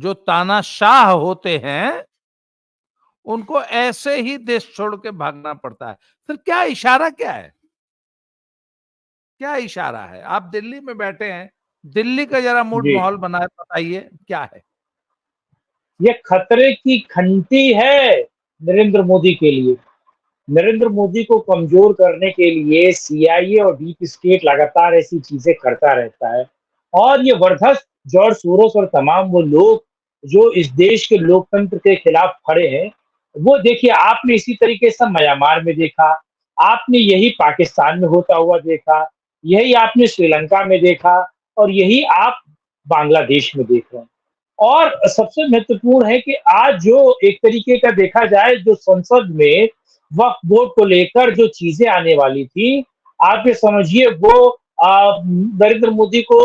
जो तानाशाह होते हैं, उनको ऐसे ही देश छोड़ के भागना पड़ता है। फिर क्या इशारा क्या है? क्या इशारा है? आप दिल्ली में बैठे हैं, दिल्ली का जरा मूड जी, माहौल बनाए बताइए, क्या है? ये खतरे की घंटी है नरेंद्र मोदी के लिए। नरेंद्र मोदी को कमजोर करने के लिए सीआईए और डीप स्टेट लगातार ऐसी चीजें करता रहता है। और ये वर्धस जॉर्ज सोरोस और तमाम वो लोग जो इस देश के लोकतंत्र के खिलाफ खड़े हैं, वो देखिए आपने इसी तरीके से म्यांमार में देखा, आपने यही पाकिस्तान में होता हुआ देखा, यही आपने श्रीलंका में देखा और यही आप बांग्लादेश में देख रहे हैं। और सबसे महत्वपूर्ण है कि आज जो एक तरीके का देखा जाए जो संसद में वक्फ बोर्ड को लेकर जो चीजें आने वाली थी, आप ये समझिए वो नरेंद्र मोदी को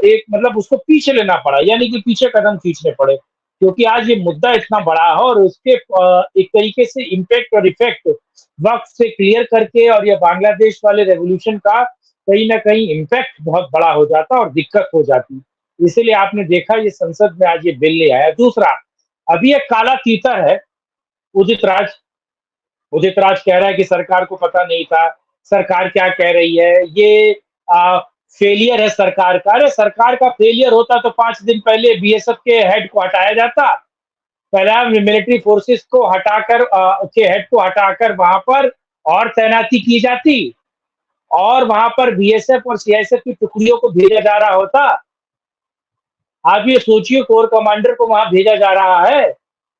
एक मतलब उसको पीछे लेना पड़ा, यानी कि पीछे कदम खींचने पड़े, क्योंकि आज ये मुद्दा इतना बड़ा है और उसके एक तरीके से इम्पैक्ट और इफेक्ट वक्त से क्लियर करके और ये बांग्लादेश वाले रेवोल्यूशन का कहीं ना कहीं इम्पैक्ट बहुत बड़ा हो जाता और दिक्कत हो जाती। इसीलिए आपने देखा ये संसद में आज ये बिल ले आया। दूसरा, अभी एक काला तीतर है उदित राज। उदित राज कह रहा है कि सरकार को पता नहीं था, सरकार क्या कह रही है, ये फेलियर है सरकार का। अरे सरकार का फेलियर होता तो 5 दिन पहले बीएसएफ के हेड को हटाया जाता, पहला मिलिट्री फोर्सेस को हटाकर के हेड को हटाकर वहां पर और तैनाती की जाती और वहां पर बीएसएफ और सीआईएसएफ की टुकड़ियों को भेजा जा रहा होता। आप ये सोचिए कोर कमांडर को वहां भेजा जा रहा है।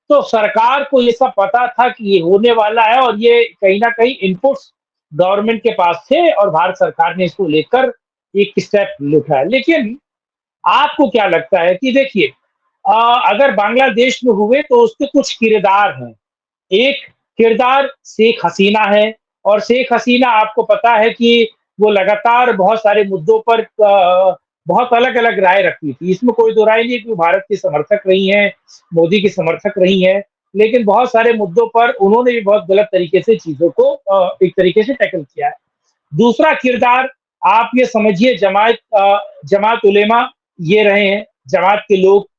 तो सरकार को ये सब पता था कि ये होने वाला है और ये कहीं ना कहीं इनपुट्स गवर्नमेंट के पास थे और भारत सरकार ने इसको लेकर एक स्टेप उठाया। लेकिन आपको क्या लगता है कि देखिए अगर बांग्लादेश में हुए तो उसके कुछ किरदार हैं। एक किरदार शेख हसीना है और शेख हसीना आपको पता है कि वो लगातार बहुत सारे मुद्दों पर बहुत अलग अलग राय रखती थी, इसमें कोई दो राय नहीं कि वो भारत की समर्थक रही हैं, मोदी की समर्थक रही हैं, लेकिन बहुत सारे मुद्दों पर उन्होंने भी बहुत गलत तरीके से चीजों को एक तरीके से टैकल किया है। दूसरा किरदार आप ये समझिए जमात उलेमा ये रहे हैं, जमात के लोग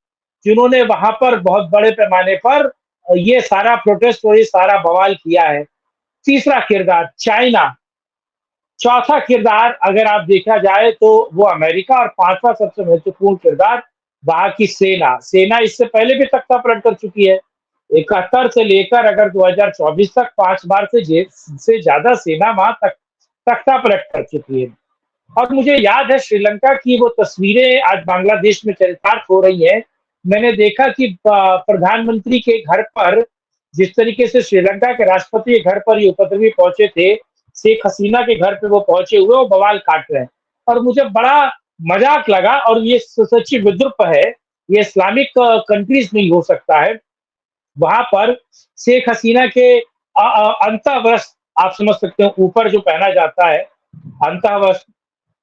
जिन्होंने वहां पर बहुत बड़े पैमाने पर ये सारा प्रोटेस्ट और ये सारा बवाल किया है। तीसरा किरदार चाइना। चौथा किरदार अगर आप देखा जाए तो वो अमेरिका और पांचवा सबसे महत्वपूर्ण किरदार वहां की सेना। सेना इससे पहले भी तख्ता पलट कर चुकी है, 71 से लेकर अगर 2024 तक 5 बार से ज्यादा सेना वहां तक तख्ता पलट कर चुकी है। और मुझे याद है श्रीलंका की वो तस्वीरें आज बांग्लादेश में चरितार्थ हो रही हैं। मैंने देखा कि प्रधानमंत्री के घर पर जिस तरीके से श्रीलंका के राष्ट्रपति के घर पर ये उपद्रवी पहुंचे थे, शेख हसीना के घर पे वो पहुंचे हुए वो बवाल काट रहे हैं। और मुझे बड़ा मजाक लगा और ये सच्ची विद्रूप है, ये इस्लामिक कंट्रीज नहीं हो सकता है। वहां पर शेख हसीना के अंतःवस्त्र आप समझ सकते हो ऊपर जो पहना जाता है अंतःवस्त्र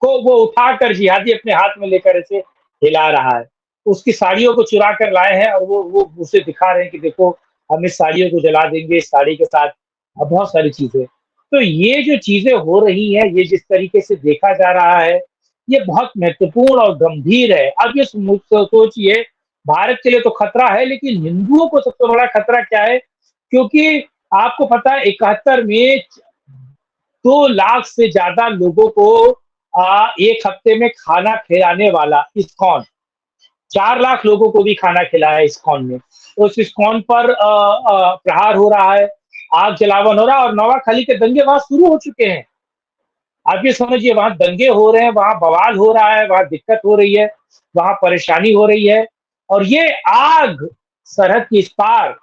को वो उठाकर जिहादी अपने हाथ में लेकर ऐसे हिला रहा है। उसकी साड़ियों को चुरा कर लाए हैं और वो उसे दिखा रहे हैं कि देखो हम इस साड़ियों को जला देंगे, इस साड़ी के साथ बहुत सारी चीजें। तो ये जो चीजें हो रही हैं, ये जिस तरीके से देखा जा रहा है, ये बहुत महत्वपूर्ण और गंभीर है। अब ये सोचिए भारत के लिए तो खतरा है, लेकिन हिंदुओं को सबसे बड़ा खतरा क्या है? क्योंकि आपको पता है 71 में 2 लाख से ज्यादा लोगों को एक हफ्ते में खाना खिलाने वाला इस्कॉन 4 लाख लोगों को भी खाना खिलाया इस्कॉन में। तो उस इस्कॉन पर प्रहार हो रहा है, आग जलावन हो रहा है और नवाखाली के दंगे वहां शुरू हो चुके हैं। आप ये समझिए वहां दंगे हो रहे हैं, वहां बवाल हो रहा है, वहां दिक्कत हो रही है, वहां परेशानी हो रही है और ये आग सरहद के इस पार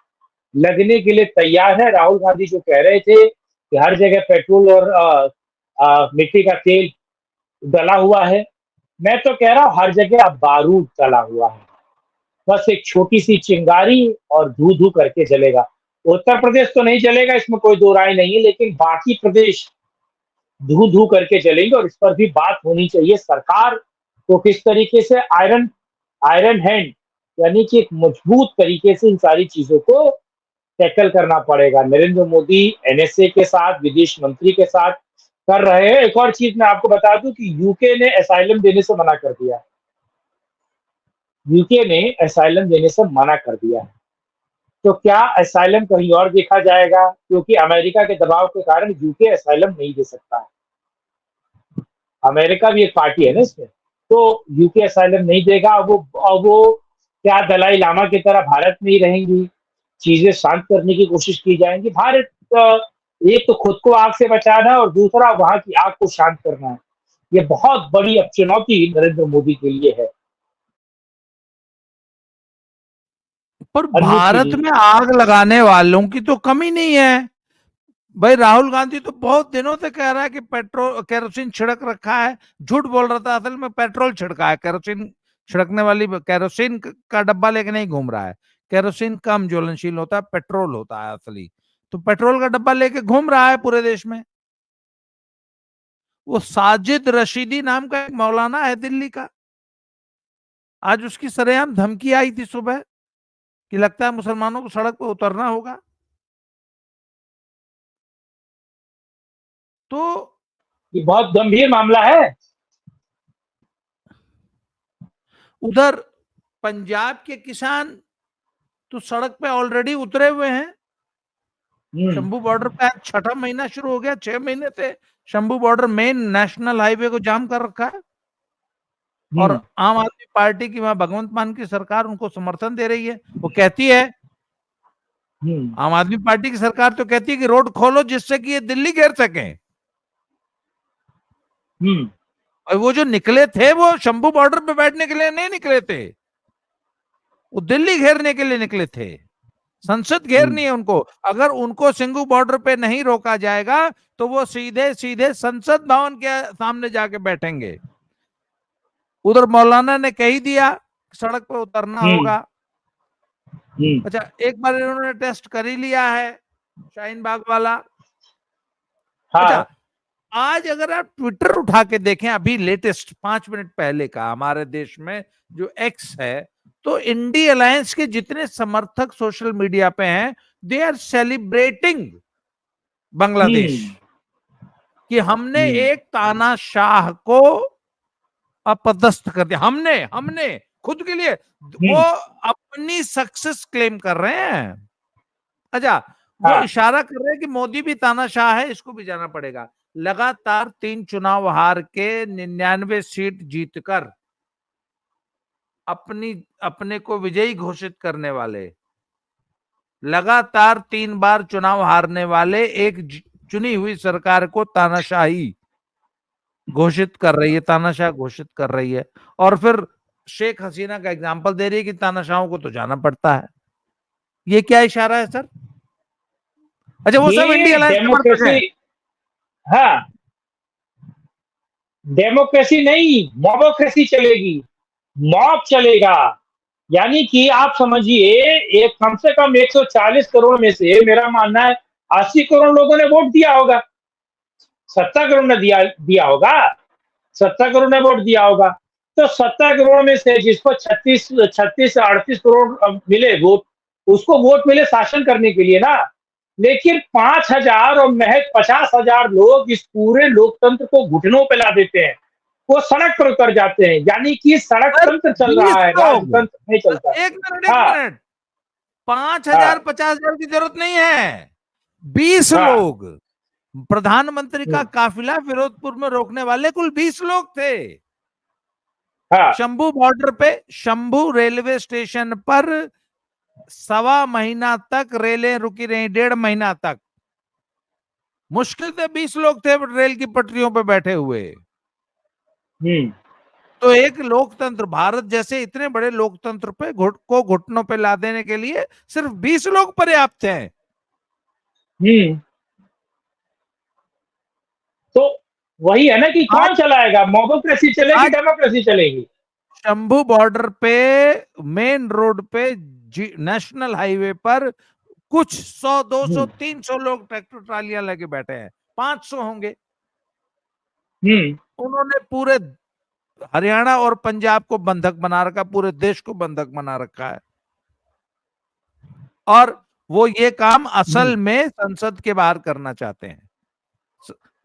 लगने के लिए तैयार है। राहुल गांधी जो कह रहे थे कि हर जगह पेट्रोल और मिट्टी का तेल डला हुआ है, मैं तो कह रहा हूं हर जगह अब बारूद डला हुआ है। बस एक छोटी सी चिंगारी और धू धू करके जलेगा। उत्तर प्रदेश तो नहीं जलेगा, इसमें कोई दो राय नहीं है, लेकिन बाकी प्रदेश धू धू करके जलेंगे और इस पर भी बात होनी चाहिए। सरकार को किस तरीके से आयरन आयरन हैंड यानी कि एक मजबूत तरीके से इन सारी चीजों को टैकल करना पड़ेगा। नरेंद्र मोदी एनएसए के साथ विदेश मंत्री के साथ कर रहे हैं। एक और चीज मैं आपको बता दूं कि यूके ने असाइलम देने से मना कर दिया। यूके ने असाइलम देने से मना कर दिया है। तो क्या असाइलम कहीं और देखा जाएगा, क्योंकि अमेरिका के दबाव के कारण यूके असाइलम नहीं दे सकता है। अमेरिका भी एक पार्टी है ना इसमें। तो यूके असाइलम नहीं देगा। अब वो क्या दलाई लामा की तरह भारत में ही रहेंगी, चीजें शांत करने की कोशिश की जाएंगी। भारत एक तो खुद को आग से बचाना है और दूसरा वहां की आग को शांत करना है। ये बहुत बड़ी अब चुनौती नरेंद्र मोदी के लिए है। पर अन्य भारत चीजें। में आग लगाने वालों की तो कमी नहीं है भाई। राहुल गांधी तो बहुत दिनों से कह रहा है कि पेट्रोल केरोसिन छिड़क रखा है। झूठ बोल रहा था, असल में पेट्रोल छिड़का है। केरोसिन छिड़कने वाली केरोसिन का डब्बा लेके नहीं घूम रहा है। केरोसिन कम ज्वलनशील होता है, पेट्रोल होता है असली। तो पेट्रोल का डब्बा लेके घूम रहा है पूरे देश में। वो साजिद रशीदी नाम का एक मौलाना है दिल्ली का, आज उसकी सरेआम धमकी आई थी सुबह कि लगता है मुसलमानों को सड़क पर उतरना होगा। तो ये बहुत गंभीर मामला है। उधर पंजाब के किसान तो सड़क पे ऑलरेडी उतरे हुए हैं। हम्म। शंभू बॉर्डर पे आज छठा महीना शुरू हो गया। 6 महीने से Shambhu border main national highway को जाम कर रखा है। और हम्म। आम आदमी पार्टी की, वहां भगवंत मान की सरकार उनको समर्थन दे रही है। वो कहती है, हम्म। आम आदमी पार्टी की सरकार तो कहती है कि रोड खोलो जिससे कि ये दिल्ली घेर सके। हम्म। और वो जो निकले थे वो शंभू बॉर्डर पे बैठने के लिए नहीं निकले थे, वो दिल्ली घेरने के लिए निकले थे। संसद घेरनी है उनको। अगर उनको सिंघू बॉर्डर पे नहीं रोका जाएगा तो वो सीधे सीधे संसद भवन के सामने जाके बैठेंगे। उधर मौलाना ने कह ही दिया सड़क पे उतरना हम्म। होगा। हम्म। अच्छा, एक बार इन्होंने टेस्ट कर ही लिया है, शाहीन बाग वाला। अच्छा, हाँ। आज अगर आप ट्विटर उठा के देखें, अभी लेटेस्ट 5 मिनट पहले का हमारे देश में जो एक्स है, तो इंडी अलायंस के जितने समर्थक सोशल मीडिया पे हैं, दे आर सेलिब्रेटिंग बांग्लादेश हम्म। कि हमने हम्म। एक तानाशाह को अपदस्थ कर दिया। हमने हमने खुद के लिए, वो हम्म। अपनी सक्सेस क्लेम कर रहे हैं। अच्छा, वो हाँ। इशारा कर रहे हैं कि मोदी भी तानाशाह है, इसको भी जाना पड़ेगा। लगातार 3 चुनाव हार के 99 सीट जीतकर अपनी अपने को विजयी घोषित करने वाले, लगातार 3 बार चुनाव हारने वाले एक चुनी हुई सरकार को तानाशाही घोषित कर रही है, तानाशाह घोषित कर रही है। और फिर शेख हसीना का एग्जाम्पल दे रही है कि तानाशाहों को तो जाना पड़ता है। ये क्या इशारा है सर? अच्छा, वो सब ये इंडिया अलायंस समर्थक डेमोक्रेसी। हैं। हाँ। डेमोक्रेसी नहीं, मॉबोक्रेसी चलेगी। मॉब चलेगा। यानी कि आप समझिए, एक कम से कम 140 करोड़ में से मेरा मानना है 80 करोड़ लोगों ने वोट दिया होगा। 70 करोड़ ने दिया दिया होगा। 70 करोड़ ने वोट दिया होगा। तो 70 करोड़ में से जिसको 36 38 करोड़ मिले वोट, उसको वोट मिले शासन करने के लिए ना। लेकिन 5,000 और महज 50,000 लोग इस पूरे लोकतंत्र को घुटनों पे ला देते हैं। वो सड़क पर उतर जाते हैं। यानी कि सड़क सर, तंत्र चल 20 रहा है, लोग राजतंत्र नहीं चलता। सर, 1 मिनट, एक हाँ। मिनट। 5,000 हाँ। 50,000 की जरूरत नहीं है। 20 हाँ। लोग प्रधानमंत्री का हम्म। काफिला फिरोजपुर में रोकने वाले कुल 20 लोग थे। हाँ। शंभू बॉर्डर पे, शंभू रेलवे स्टेशन पर 1.25 महीना तक रेलें रुकी रही, 1.5 महीना तक। मुश्किल से 20 लोग थे रेल की पटरियों पे बैठे हुए। हम्म। तो एक लोकतंत्र, भारत जैसे इतने बड़े लोकतंत्र पे को घुटनों पे ला देने के लिए सिर्फ 20 लोग पर्याप्त हैं। हम्म। तो वही है ना कि आज कौन चलाएगा, मोबोक्रेसी चलेगी, आज डेमोक्रेसी चलेगी। शंभू बॉर्डर पे, मेन रोड पे, नेशनल हाईवे पर कुछ 100 200 हम्म। 300 लोग ट्रैक्टर ट्रालियां लेके बैठे हैं। 500 होंगे। हम्म। उन्होंने पूरे हरियाणा और पंजाब को बंधक बना रखा, पूरे देश को बंधक बना रखा है। और वो ये काम हम्म। असल में संसद के बाहर करना चाहते हैं।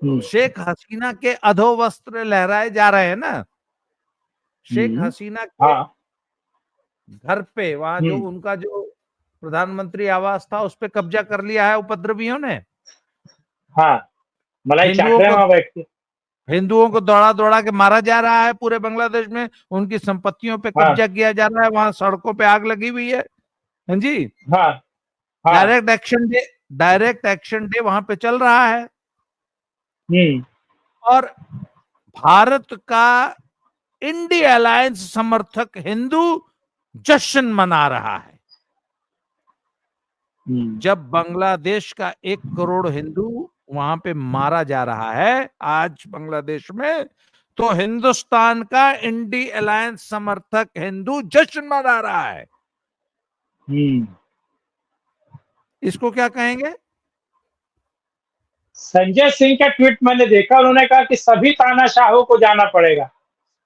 हम्म। शेख हसीना के अधोवस्त्र लहराए जा रहे हैं ना। शेख हम्म। हसीना के हाँ। घर पे, वहां जो उनका जो प्रधानमंत्री आवास था उस पे कब्जा कर लिया है उपद्रवियों ने। हाँ, मलाई चाट हिंदुओं रहे हैं को वहां बैठ के। हिंदुओं को दौड़ा दौड़ा के मारा जा रहा है पूरे बांग्लादेश में, उनकी संपत्तियों पे हाँ कब्जा किया जा रहा है, वहां सड़कों पे आग लगी हुई है। हाँ जी। हाँ हाँ। डायरेक्ट एक्शन डे वहां पे चल रहा है। हम्म और भारत का इंडिया अलायंस समर्थक हिंदू जश्न मना रहा है। जब बांग्लादेश का 1 करोड़ हिंदू वहां पे मारा जा रहा है आज बांग्लादेश में, तो हिंदुस्तान का इंडी अलायंस समर्थक हिंदू जश्न मना रहा है। इसको क्या कहेंगे? संजय सिंह का ट्वीट मैंने देखा, उन्होंने कहा कि सभी तानाशाहों को जाना पड़ेगा।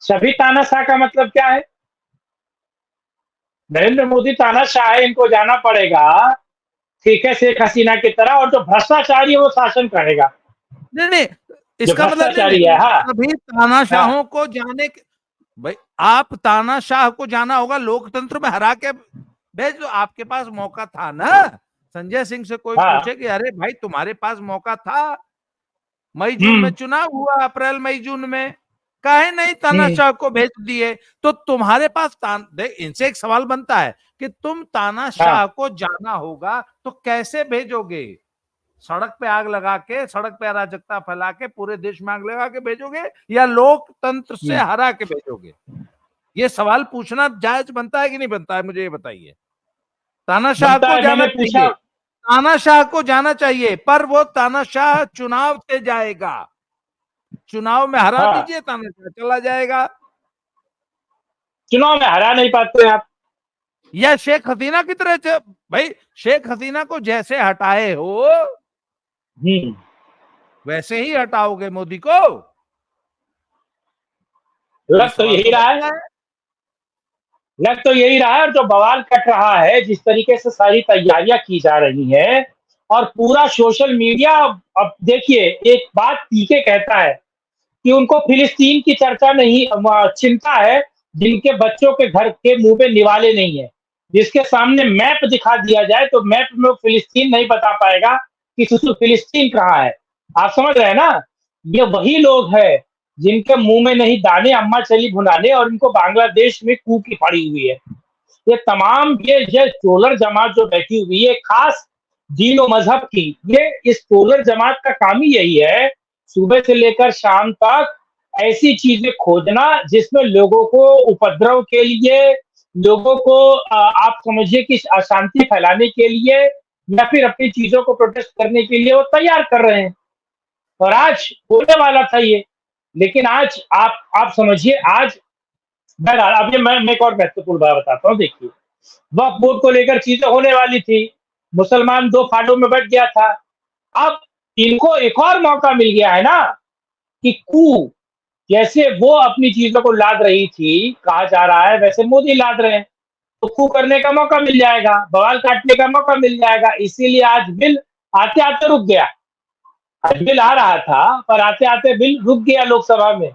सभी तानाशाह का मतलब क्या है? नरेंद्र मोदी तानाशाह है, इनको जाना पड़ेगा, ठीक है, शेख हसीना की तरह, और जो भ्रष्टाचारी है वो शासन करेगा। नहीं नहीं, जो इसका मतलब भ्रष्टाचारी नहीं, है, हाँ सभी हाँ। तानाशाहों को जाने के, भाई आप तानाशाह को जाना होगा, लोकतंत्र में हरा के भेज दो। आपके पास मौका था ना। संजय सिंह से कोई हाँ। पूछे कि अरे भाई तुम्हारे पास मौका था, मई जून में चुनाव हुआ, अप्रैल मई जून में, काहे नहीं तानाशाह को भेज दिए? तो तुम्हारे पास देख, इनसे एक सवाल बनता है कि तुम तानाशाह हाँ। को जाना होगा तो कैसे भेजोगे? सड़क पे आग लगा के, सड़क पे अराजकता फैला के, पूरे देश में आग लगा के भेजोगे, या लोकतंत्र से हरा के भेजोगे? ये सवाल पूछना जायज बनता है कि नहीं बनता है, मुझे ये बताइए। तानाशाह बनता को है, जाना मैंने पूछा। चाहिए, तानाशाह को जाना चाहिए, पर वो तानाशाह चुनाव से जाएगा। चुनाव में हरा हाँ, दीजिए, तानाशाह चला जाएगा। चुनाव में हरा नहीं पाते आप। या शेख हसीना की तरह भाई, शेख हसीना को जैसे हटाए हो वैसे ही हटाओगे मोदी को? ये लग तो सवाल यही तो रहा है। बनता है। लग तो यही रहा है, और जो बवाल कट रहा है, जिस तरीके से सारी तैयारियां की जा रही हैं, और पूरा सोशल मीडिया, अब देखिए, एक बात पीके कहता है कि उनको फिलिस्तीन की चर्चा नहीं, चिंता है जिनके बच्चों के घर के मुंह पे निवाले नहीं है। जिसके सामने मैप दिखा दिया जाए तो मैप में फिलिस्तीन नहीं बता पाएगा कि फिलिस्तीन कहाँ है। आप समझ रहे हैं ना? ये वही लोग हैं जिनके मुंह में नहीं दाने, अम्मा चली भुनाने, और इनको बांग्लादेश में कूकी पड़ी हुई है। ये तमाम ये टोलर जमात जो बैठी हुई है, खास दीन और मजहब की, ये इस टोलर जमात का काम ही यही है, सुबह से लेकर शाम तक ऐसी चीजें खोजना जिसमें लोगों को उपद्रव के लिए, लोगों को आप समझिए कि अशांति फैलाने के लिए, या फिर अपनी चीजों को प्रोटेस्ट करने के लिए वो तैयार कर रहे हैं। और आज होने वाला था ये, लेकिन आज आप समझिए, आज बहरहाल, अब ये मैं एक और महत्वपूर्ण बात बताता हूँ। देखिए, वक्फ बोर्ड को लेकर चीजें होने वाली थी, मुसलमान दो फाड़ों में बट गया था। अब इनको एक और मौका मिल गया है ना, कि कू, जैसे वो अपनी चीजों को लाद रही थी, कहा जा रहा है, वैसे मोदी लाद रहे हैं, तो कू करने का मौका मिल जाएगा, बवाल काटने का मौका मिल जाएगा। इसीलिए आज बिल आते आते रुक गया। आज बिल आ रहा था, पर आते आते बिल रुक गया लोकसभा में।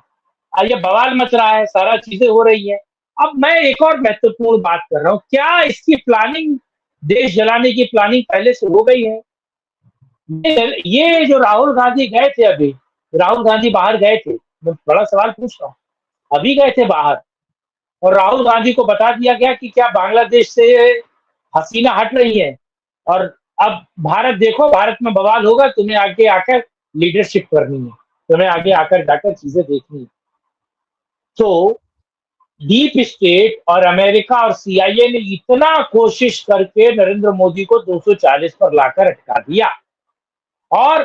ये बवाल मच रहा है, सारा चीजें हो रही है। अब मैं एक और महत्वपूर्ण बात कर रहा हूँ, क्या इसकी प्लानिंग, देश जलाने की प्लानिंग पहले से हो गई है? ये जो राहुल गांधी गए थे अभी, राहुल गांधी बाहर गए थे, मैं बड़ा सवाल पूछ रहा हूँ, अभी गए थे बाहर, और राहुल गांधी को बता दिया गया कि क्या बांग्लादेश से हसीना हट रही है, और अब भारत देखो, भारत में बवाल होगा, तुम्हें आगे आकर लीडरशिप करनी है, तुम्हें आगे आकर जाकर चीजें देखनी है। तो डीप स्टेट और अमेरिका और सीआईए ने इतना कोशिश करके नरेंद्र मोदी को 240 पर लाकर अटका दिया, और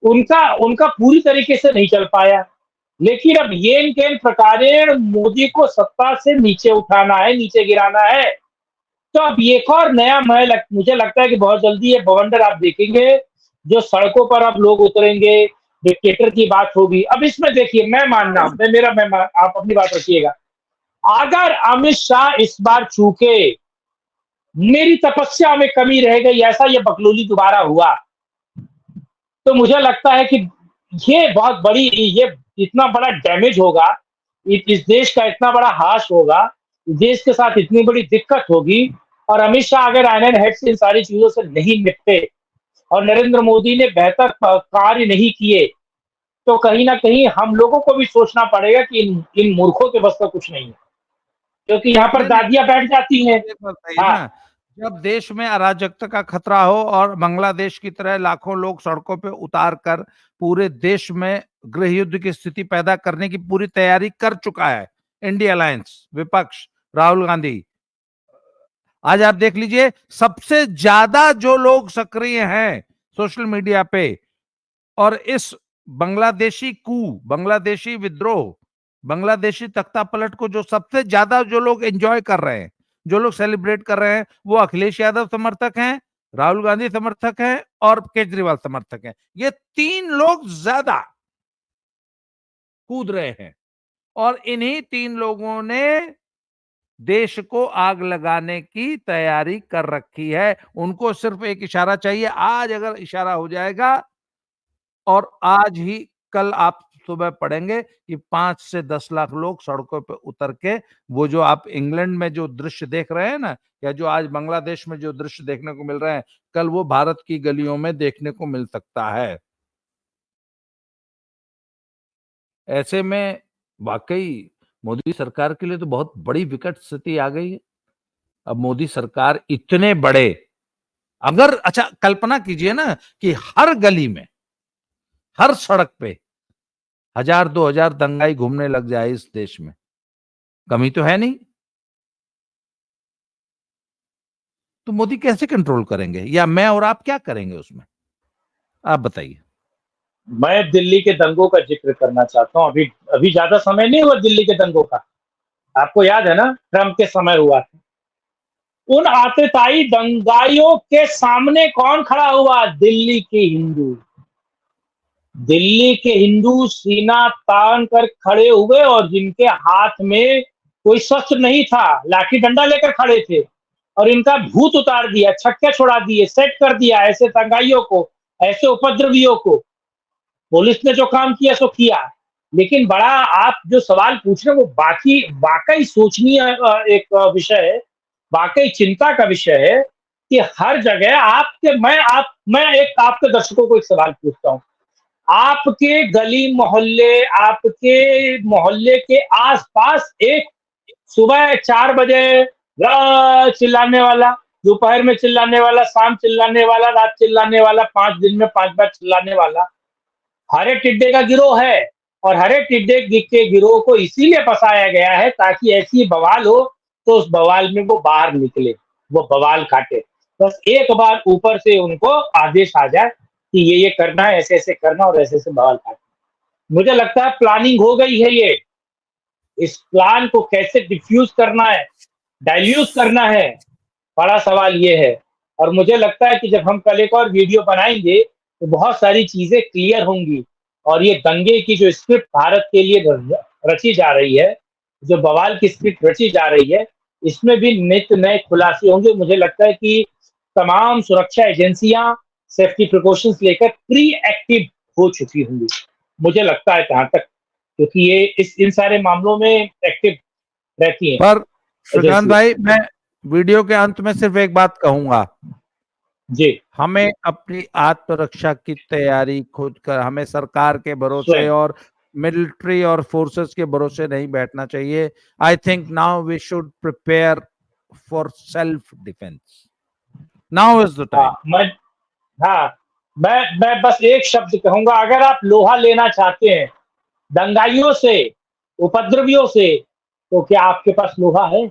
उनका उनका पूरी तरीके से नहीं चल पाया। लेकिन अब येन केन प्रकारेण मोदी को सत्ता से नीचे उठाना है, नीचे गिराना है। तो अब एक और नया मुझे लगता है कि बहुत जल्दी ये बवंडर आप देखेंगे, जो सड़कों पर अब लोग उतरेंगे, डिक्टेटर की बात होगी। अब इसमें देखिए, मैं मानना, आप अपनी बात रखिएगा, अगर अमित शाह इस बार चूके, मेरी तपस्या में कमी रह गई, ऐसा ये बकलोली दोबारा हुआ, तो मुझे लगता है कि ये बहुत बड़ी, ये इतना बड़ा डैमेज होगा, इस देश का इतना बड़ा हाश होगा, देश के साथ इतनी बड़ी दिक्कत होगी, और अमित शाह अगर आयरन हेड से इन सारी चीजों से नहीं निपटे और नरेंद्र मोदी ने बेहतर कार्य नहीं किए, तो कहीं ना कहीं हम लोगों को भी सोचना पड़ेगा कि इन मूर्खों के बस का कुछ नहीं है, क्योंकि यहाँ पर नहीं नहीं, दादियां बैठ जाती हैं। एक बात सही है हाँ, ना, जब देश में अराजकता का खतरा हो और बांग्लादेश की तरह लाखों लोग सड़कों पे उतार कर पूरे देश में गृह युद्ध की स्थिति पैदा करने की पूरी तैयारी कर चुका है इंडिया अलायंस, विपक्ष, राहुल गांधी। आज आप देख लीजिए, सबसे ज्यादा जो लोग सक्रिय हैं सोशल मीडिया पे और इस बांग्लादेशी बांग्लादेशी विद्रोह, बांग्लादेशी तख्तापलट को जो सबसे ज्यादा जो लोग एंजॉय कर रहे हैं, जो लोग सेलिब्रेट कर रहे हैं, वो अखिलेश यादव समर्थक हैं, राहुल गांधी समर्थक हैं और केजरीवाल समर्थक हैं। ये तीन लोग ज्यादा कूद रहे हैं और इन्हीं तीन लोगों ने देश को आग लगाने की तैयारी कर रखी है। उनको सिर्फ एक इशारा चाहिए। आज अगर इशारा हो जाएगा, और आज ही कल आप सुबह पढ़ेंगे कि 5 से 10 लाख लोग सड़कों पे उतर के, वो जो आप इंग्लैंड में जो दृश्य देख रहे हैं ना, या जो आज बांग्लादेश में जो दृश्य देखने को मिल रहे हैं, कल वो भारत की गलियों में देखने को मिल सकता है। ऐसे में वाकई मोदी सरकार के लिए तो बहुत बड़ी विकट स्थिति आ गई है। अब मोदी सरकार इतने बड़े, अगर अच्छा कल्पना कीजिए ना कि हर गली में, हर सड़क पे 1000-2000 दंगाई घूमने लग जाए इस देश में, कमी तो है नहीं, तो मोदी कैसे कंट्रोल करेंगे, या मैं और आप क्या करेंगे उसमें, आप बताइए। मैं दिल्ली के दंगों का जिक्र करना चाहता हूँ। अभी अभी ज्यादा समय नहीं हुआ दिल्ली के दंगों का, आपको याद है ना, ट्रंप के समय हुआ था। उन आतताई दंगाइयों के सामने कौन खड़ा हुआ? दिल्ली के हिंदू। दिल्ली के हिंदू सीना तान कर खड़े हुए, और जिनके हाथ में कोई शस्त्र नहीं था, लाठी डंडा लेकर खड़े थे, और इनका भूत उतार दिया, छक्के छुड़ा दिए, सेट कर दिया ऐसे दंगाइयों को, ऐसे उपद्रवियों को। पुलिस ने जो काम किया सो किया, लेकिन बड़ा आप जो सवाल पूछ रहे हो वो बाकी वाकई सोचनीय एक विषय है, वाकई चिंता का विषय है कि हर जगह आपके मैं एक आपके दर्शकों को एक सवाल पूछता हूँ। आपके गली मोहल्ले, आपके मोहल्ले के आसपास एक सुबह 4 बजे चिल्लाने वाला, दोपहर में चिल्लाने वाला, शाम चिल्लाने वाला, रात चिल्लाने वाला, 5 दिन में 5 बार चिल्लाने वाला हरे टिड्डे का गिरोह है। और हरे टिड्डे के गिरोह को इसीलिए फंसाया गया है ताकि ऐसी बवाल हो तो उस बवाल में वो बाहर निकले, वो बवाल काटे। बस एक बार ऊपर से उनको आदेश आ जाए कि ये करना है, ऐसे ऐसे करना, और ऐसे ऐसे बवाल काटना। मुझे लगता है प्लानिंग हो गई है ये। इस प्लान को कैसे डिफ्यूज करना है, डाइल्यूज करना है, बड़ा सवाल ये है। और मुझे लगता है कि जब हम कल एक और वीडियो बनाएंगे तो बहुत सारी चीजें क्लियर होंगी, और ये दंगे की जो स्क्रिप्ट भारत के लिए रची जा रही है, जो बवाल की स्क्रिप्ट रची जा रही है, इसमें भी नित नए खुलासे होंगे। मुझे लगता है कि तमाम सुरक्षा एजेंसियां सेफ्टी प्रिकॉशंस लेकर प्री एक्टिव हो चुकी होंगी, मुझे लगता है जहां तक, क्योंकि ये इन सारे मामलों में एक्टिव रहती हैं पर श्रीकांत एजेंसियां। भाई, मैं वीडियो के अंत में सिर्फ एक बात कहूंगा, जी। हमें अपनी आत्मरक्षा की तैयारी खुद कर, हमें सरकार के भरोसे स्वयं। और मिलिट्री और फोर्सेस के भरोसे नहीं बैठना चाहिए। I think now we should prepare for self defence. Now is the time. हाँ, हाँ, मैं बस एक शब्द कहूंगा, अगर आप लोहा लेना चाहते हैं दंगाइयों से, उपद्रवियों से, तो क्या आपके पास लोहा है?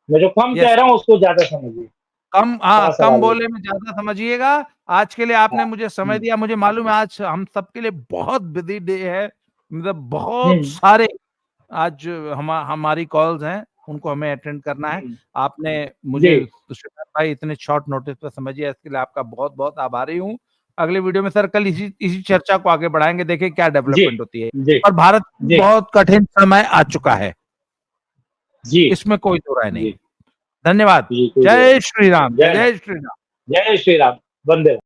मैं जो कम कह यस, रहा हूं उसको ज्यादा समझिए। कम, बड़ा हाँ, कम सवाल है। बोले में ज्यादा समझिएगा। आज के लिए आपने हाँ। मुझे समय हम्म। दिया। मुझे मालूम है आज हम सबके लिए बहुत बिजी डे है, मतलब बहुत हम्म। सारे आज हमारी कॉल्स हैं, उनको हमें अटेंड करना है। हम्म। आपने जी। मुझे श्रीकांत भाई इतने शॉर्ट नोटिस पर समझिए, इसके लिए आपका बहुत बहुत आभारी हूँ। अगले वीडियो में सर कल इसी इसी चर्चा को आगे बढ़ाएंगे, देखें क्या जी। डेवलपमेंट होती है। जी। और भारत में जी। बहुत कठिन समय आ चुका है, जी। इसमें कोई दो राय नहीं जी। है। धन्यवाद। जी, कोई देर जय नहीं। श्री राम, जय जय हिंद। जय श्री राम। जय श्री राम। वंदे